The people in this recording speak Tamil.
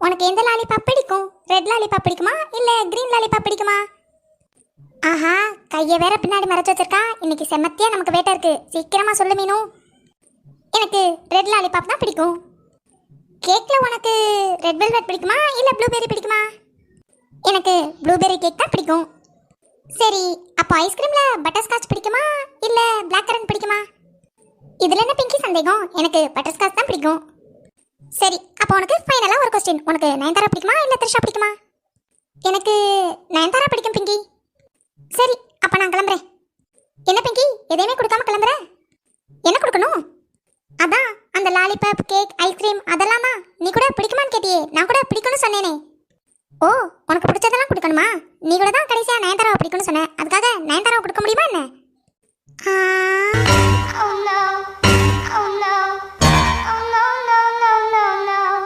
உனக்கு எந்த லாலிபாப் பிடிக்கும்? ரெட் லாலிபாப் பிடிக்குமா இல்ல கிரீன் லாலிபாப் பிடிக்குமா? ஆஹா, கையை வேற பின்னாடி மறைச்சு வச்சிருக்கா. இன்னைக்கு செம்மத்தியா நமக்கு வேட்டை இருக்கு. சீக்கிரமா சொல்லு மீனு. எனக்கு ரெட் லாலிபாப் தான் பிடிக்கும். கேக்ல உனக்கு ரெட் வெல்வெட் பிடிக்குமா இல்ல ப்ளூபெர்ரி பிடிக்குமா? எனக்கு ப்ளூபெர்ரி கேக் தான் பிடிக்கும். சரி, அப்போ ஐஸ்கிரீம்ல பட்டர்ஸ்காட்ச் பிடிக்குமா இல்ல பிளாக் கரண்ட் பிடிக்குமா? இதுல என்ன பிங்கி சந்தேகம்? எனக்கு பட்டர்ஸ்காட்ச் தான் பிடிக்கும். சரி, அப்போ உனக்கு ஃபைனலா ஒரு क्वेश्चन. உனக்கு நயன்தாரா பிடிக்குமா இல்ல த்ரிஷா பிடிக்குமா? எனக்கு நயன்தாரா பிடிக்கும் பிங்கி. சரி, அப்ப நான் கிளம்புறேன். என்ன பிங்கி, எதையுமே கொடுக்காம கிளம்புற? என்ன கொடுக்கணும்? அதான் அந்த லாலிபாப், கேக், ஐஸ்கிரீம் அதெல்லாம் தான். நீ கூட பிடிக்குமான்னு கேட்டியே, நான் கூட பிடிக்கும்னு சொன்னேனே. ஓ, உனக்கு பிடிச்சதெல்லாம் கொடுக்கணுமா? நீ கூட தான் கடைசியா நயன்தாராவை பிடிக்கும்னு சொன்ன. அதுக்காக நயன்தாராவை கொடுக்க முடியுமா என்ன? Oh no.